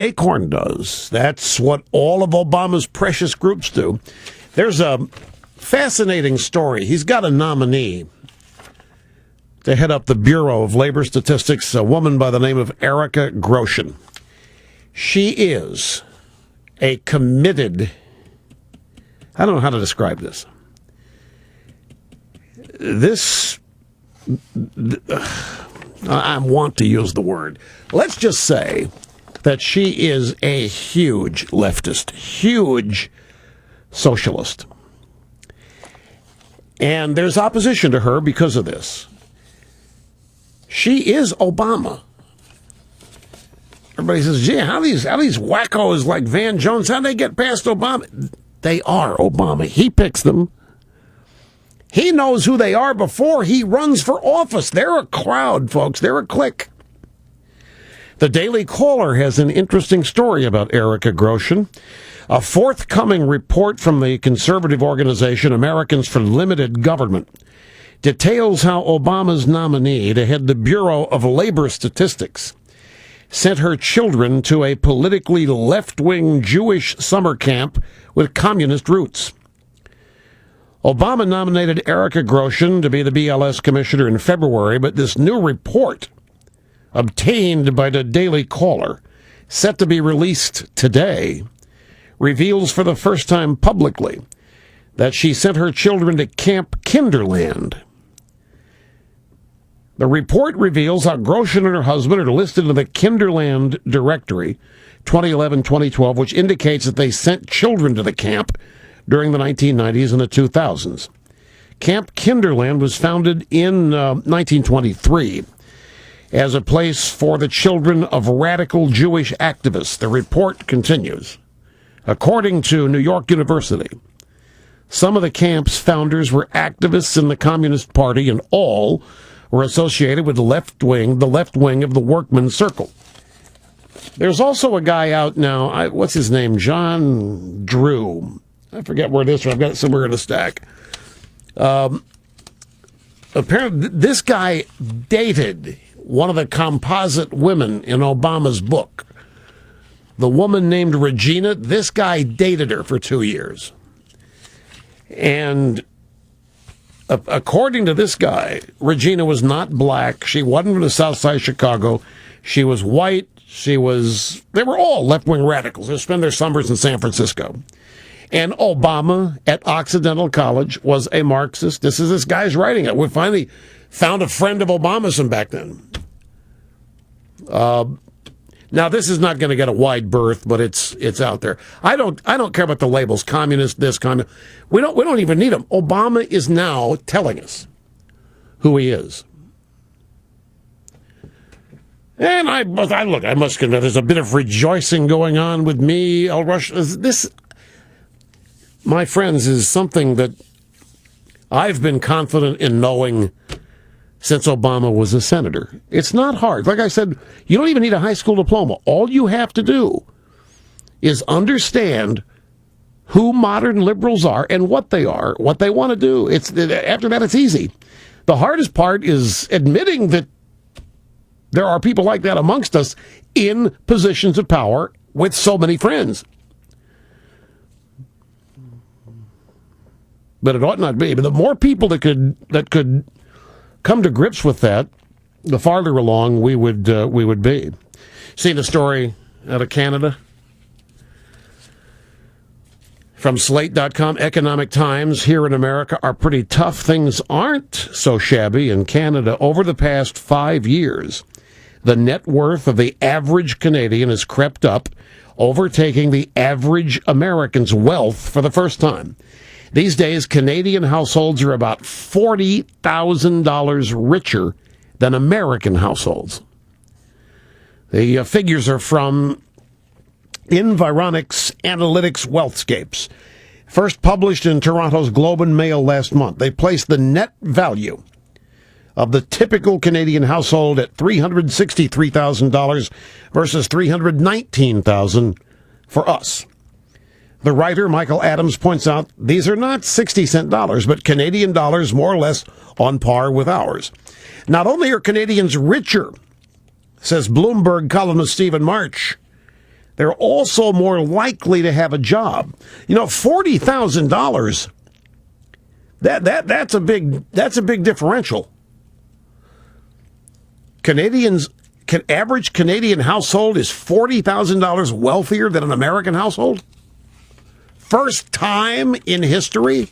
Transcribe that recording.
Acorn does. That's what all of Obama's precious groups do. There's a fascinating story. He's got a nominee to head up the Bureau of Labor Statistics, a woman by the name of Erica Groshen. She is a committed, I don't know how to describe this. I want to use the word. Let's just say that she is a huge leftist, huge socialist. And there's opposition to her because of this. She is Obama. Everybody says, gee, how these wackos like Van Jones, how they get past Obama? They are Obama. He picks them. He knows who they are before he runs for office. They're a crowd, folks. They're a clique. The Daily Caller has an interesting story about Erica Groshen. A forthcoming report from the conservative organization Americans for Limited Government details how Obama's nominee to head the Bureau of Labor Statistics sent her children to a politically left-wing Jewish summer camp with communist roots. Obama nominated Erica Groshen to be the BLS commissioner in February, but this new report, obtained by the Daily Caller, set to be released today, reveals for the first time publicly that she sent her children to Camp Kinderland. The report reveals how Groshen and her husband are listed in the Kinderland Directory 2011-2012, which indicates that they sent children to the camp during the 1990s and the 2000s. Camp Kinderland was founded in 1923 as a place for the children of radical Jewish activists. The report continues. According to New York University, some of the camp's founders were activists in the Communist Party, and all were associated with the left wing of the Workmen's Circle. There's also a guy out now, what's his name? John Drew. I forget where it is, I've got it somewhere in a stack. Apparently, this guy dated one of the composite women in Obama's book. The woman named Regina, this guy dated her for 2 years. And according to this guy, Regina was not black. She wasn't from the south side of Chicago. She was white. They were all left-wing radicals. They spent their summers in San Francisco. And Obama at Occidental College was a Marxist. This guy's writing it. We finally found a friend of Obama's from back then. Now, this is not going to get a wide berth, but it's out there. I don't care about the labels, communist, this, communist. We don't even need them. Obama is now telling us who he is. And I must confess, there's a bit of rejoicing going on with me. I'll rush this. My friends, is something that I've been confident in knowing since Obama was a senator. It's not hard. Like I said, you don't even need a high school diploma. All you have to do is understand who modern liberals are and what they are, what they want to do. After that, it's easy. The hardest part is admitting that there are people like that amongst us in positions of power with so many friends. But it ought not be. But the more people that could come to grips with that, the farther along we would be. See the story out of Canada? From Slate.com, Economic Times, here in America are pretty tough. Things aren't so shabby in Canada. Over the past 5 years, the net worth of the average Canadian has crept up, overtaking the average American's wealth for the first time. These days, Canadian households are about $40,000 richer than American households. The figures are from Environics Analytics Wealthscapes, first published in Toronto's Globe and Mail last month. They placed the net value of the typical Canadian household at $363,000 versus $319,000 for us. The writer, Michael Adams, points out these are not 60-cent dollars, but Canadian dollars more or less on par with ours. Not only are Canadians richer, says Bloomberg columnist Stephen March, they're also more likely to have a job. You know, $40,000. That's a big differential. Average Canadian household is $40,000 wealthier than an American household. First time in history.